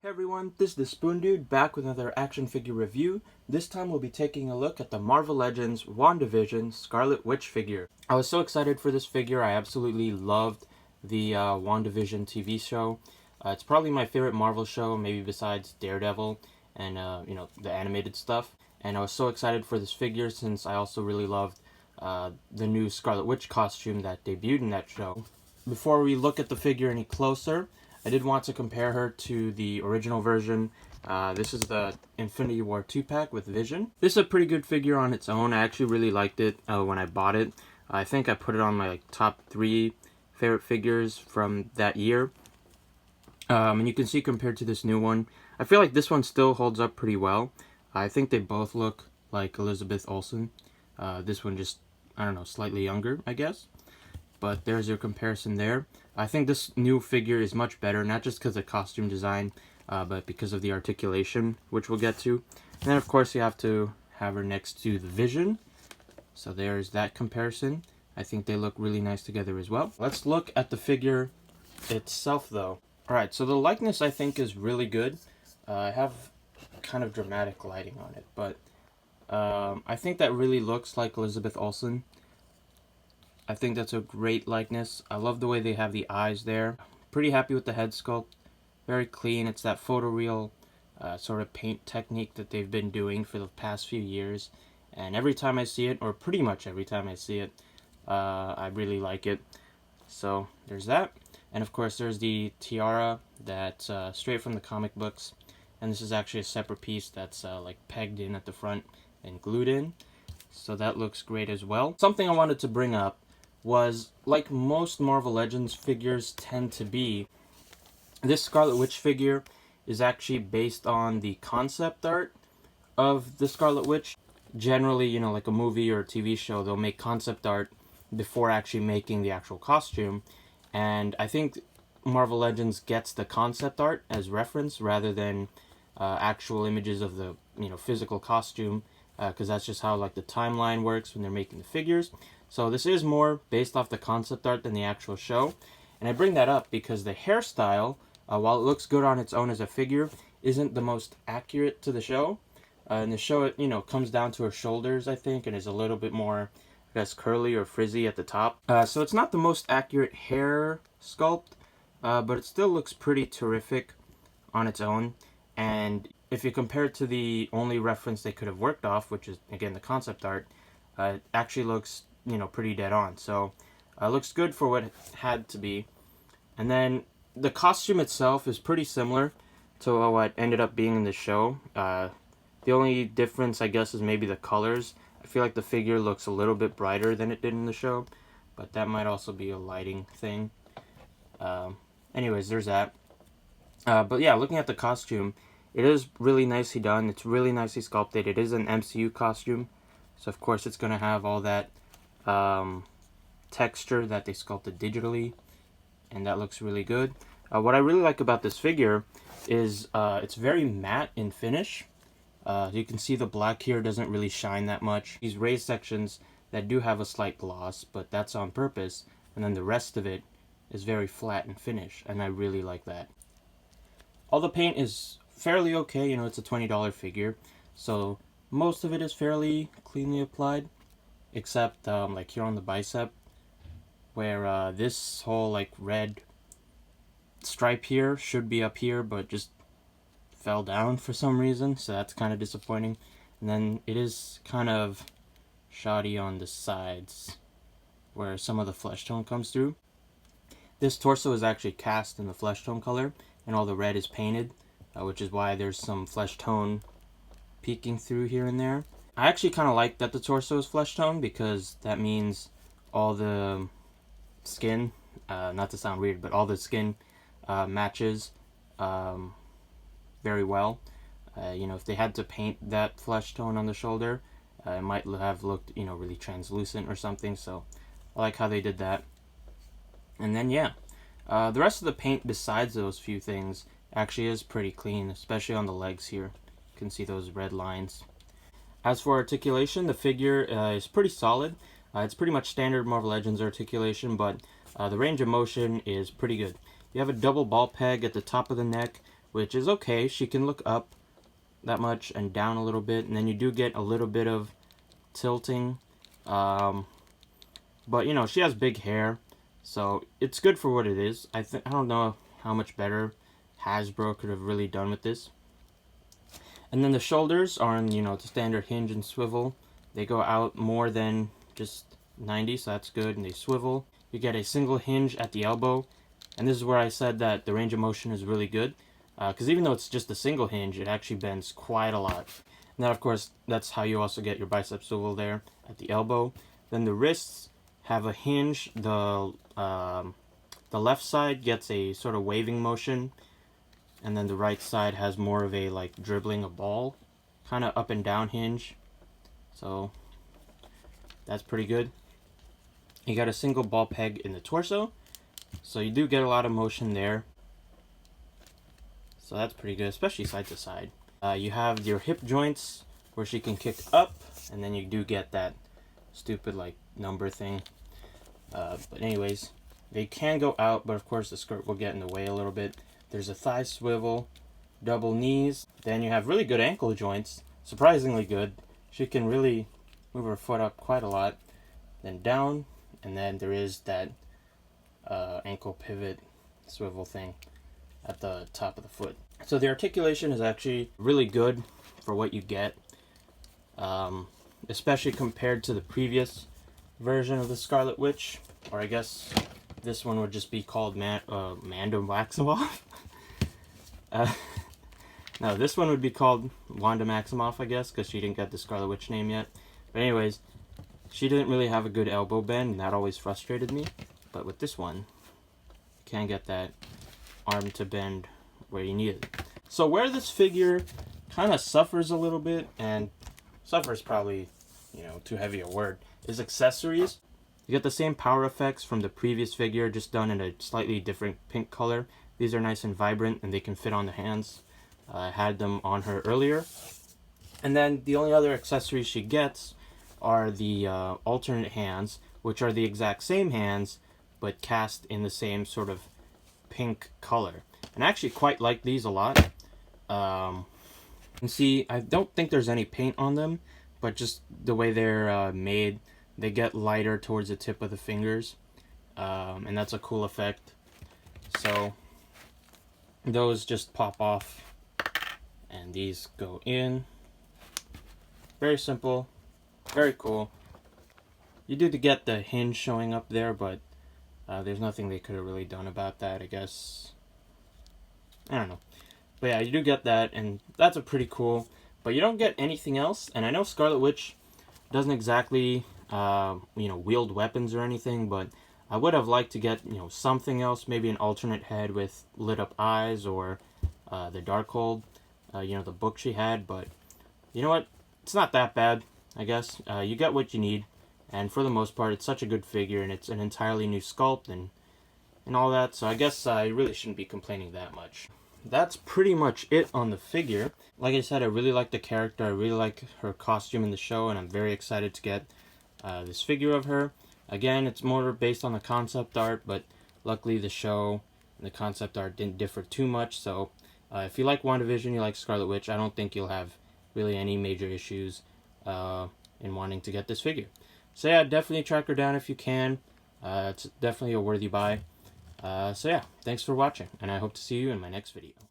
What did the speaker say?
Hey everyone, this is the Spoon Dude back with another action figure review. This time we'll be taking a look at the Marvel Legends WandaVision Scarlet Witch figure. I was so excited for this figure. I absolutely loved the WandaVision TV show. It's probably my favorite Marvel show, maybe besides Daredevil and the animated stuff. And I was so excited for this figure since I also really loved the new Scarlet Witch costume that debuted in that show. Before we look at the figure any closer, I did want to compare her to the original version. This is the Infinity War 2-pack with Vision. This is a pretty good figure on its own. I actually really liked it when I bought it. I think I put it on my top 3 favorite figures from that year. And you can see compared to this new one, I feel like this one still holds up pretty well. I think they both look like Elizabeth Olsen. This one just, I don't know, slightly younger, I guess. But there's your comparison there. I think this new figure is much better, not just because of costume design, but because of the articulation, which we'll get to. And then, of course, you have to have her next to the Vision. So there's that comparison. I think they look really nice together as well. Let's look at the figure itself, though. Alright, so the likeness, I think, is really good. I have kind of dramatic lighting on it, but I think that really looks like Elizabeth Olsen. I think that's a great likeness. I love the way they have the eyes there. Pretty happy with the head sculpt. Very clean. It's that photoreal sort of paint technique that they've been doing for the past few years. And every time I see it, or pretty much every time I see it, I really like it. So there's that. And of course there's the tiara that's straight from the comic books. And this is actually a separate piece that's like pegged in at the front and glued in. So that looks great as well. Something I wanted to bring up was, like most Marvel Legends figures tend to be, this Scarlet Witch figure is actually based on the concept art of the Scarlet Witch. Generally, like a movie or a TV show, they'll make concept art before actually making the actual costume. And I think Marvel Legends gets the concept art as reference rather than actual images of the physical costume, because that's just how like the timeline works when they're making the figures. So this is more based off the concept art than the actual show. And I bring that up because the hairstyle, while it looks good on its own as a figure, isn't the most accurate to the show. In the show, it comes down to her shoulders, I think, and is a little bit more, I guess, curly or frizzy at the top. So it's not the most accurate hair sculpt, but it still looks pretty terrific on its own. And if you compare it to the only reference they could have worked off, which is, again, the concept art, it actually looks pretty dead on. So it looks good for what it had to be. And then the costume itself is pretty similar to what ended up being in the show. The only difference, I guess, is maybe the colors. I feel like the figure looks a little bit brighter than it did in the show, but that might also be a lighting thing. Anyways, there's that. But yeah, looking at the costume, it is really nicely done. It's really nicely sculpted. It is an MCU costume, so of course it's going to have all that texture that they sculpted digitally, and that looks really good. What I really like about this figure is it's very matte in finish. You can see the black here doesn't really shine that much. These raised sections that do have a slight gloss, but that's on purpose, and then the rest of it is very flat in finish, and I really like that. All the paint is fairly okay. It's a $20 figure, so most of it is fairly cleanly applied, except like here on the bicep, where this whole like red stripe here should be up here, but just fell down for some reason, so that's kind of disappointing. And then it is kind of shoddy on the sides where some of the flesh tone comes through. This torso is actually cast in the flesh tone color, and all the red is painted, which is why there's some flesh tone peeking through here and there. I actually kind of like that the torso is flesh tone, because that means all the skin, not to sound weird, but all the skin matches very well. If they had to paint that flesh tone on the shoulder, it might have looked, really translucent or something, so I like how they did that. And then, yeah, the rest of the paint besides those few things actually is pretty clean, especially on the legs here. You can see those red lines. As for articulation, the figure is pretty solid. It's pretty much standard Marvel Legends articulation, but the range of motion is pretty good. You have a double ball peg at the top of the neck, which is okay. She can look up that much and down a little bit, and then you do get a little bit of tilting. But you know, she has big hair, so it's good for what it is. I don't know how much better Hasbro could have really done with this. And then the shoulders are in, you know, the standard hinge and swivel. They go out more than just 90, so that's good, and they swivel. You get a single hinge at the elbow, and this is where I said that the range of motion is really good, because even though it's just a single hinge, it actually bends quite a lot. And then, of course, that's how you also get your bicep swivel there at the elbow. Then the wrists have a hinge. The left side gets a sort of waving motion, and then the right side has more of a like dribbling a ball, kind of up and down hinge. So that's pretty good. You got a single ball peg in the torso, so you do get a lot of motion there. So that's pretty good, especially side to side. You have your hip joints where she can kick up, and then you do get that stupid like number thing. But anyways, they can go out, but of course the skirt will get in the way a little bit. There's a thigh swivel, double knees. Then you have really good ankle joints, surprisingly good. She can really move her foot up quite a lot. Then down, and then there is that ankle pivot swivel thing at the top of the foot. So the articulation is actually really good for what you get, especially compared to the previous version of the Scarlet Witch, or I guess this one would just be called Manda Maximoff. No, this one would be called Wanda Maximoff, I guess, because she didn't get the Scarlet Witch name yet. But anyways, she didn't really have a good elbow bend, and that always frustrated me. But with this one, you can get that arm to bend where you need it. So where this figure kind of suffers a little bit, and suffers probably, you know, too heavy a word, is accessories. You get the same power effects from the previous figure, just done in a slightly different pink color. These are nice and vibrant, and they can fit on the hands. I had them on her earlier. And then the only other accessories she gets are the alternate hands, which are the exact same hands, but cast in the same sort of pink color. And I actually quite like these a lot. And see, I don't think there's any paint on them, but just the way they're made, they get lighter towards the tip of the fingers. And that's a cool effect. So those just pop off, and these go in. Very simple, very cool. You do get the hinge showing up there, but there's nothing they could have really done about that, I guess. I don't know. But yeah, you do get that, and that's a pretty cool. But you don't get anything else, and I know Scarlet Witch doesn't exactly, wield weapons or anything, but I would have liked to get, something else, maybe an alternate head with lit up eyes, or the Darkhold, the book she had. But you know what? It's not that bad, I guess. You get what you need, and for the most part, it's such a good figure, and it's an entirely new sculpt and all that. So I guess I really shouldn't be complaining that much. That's pretty much it on the figure. Like I said, I really like the character. I really like her costume in the show, and I'm very excited to get this figure of her. Again, it's more based on the concept art, but luckily the show and the concept art didn't differ too much. So if you like WandaVision, you like Scarlet Witch, I don't think you'll have really any major issues in wanting to get this figure. So yeah, definitely track her down if you can. It's definitely a worthy buy. So yeah, thanks for watching, and I hope to see you in my next video.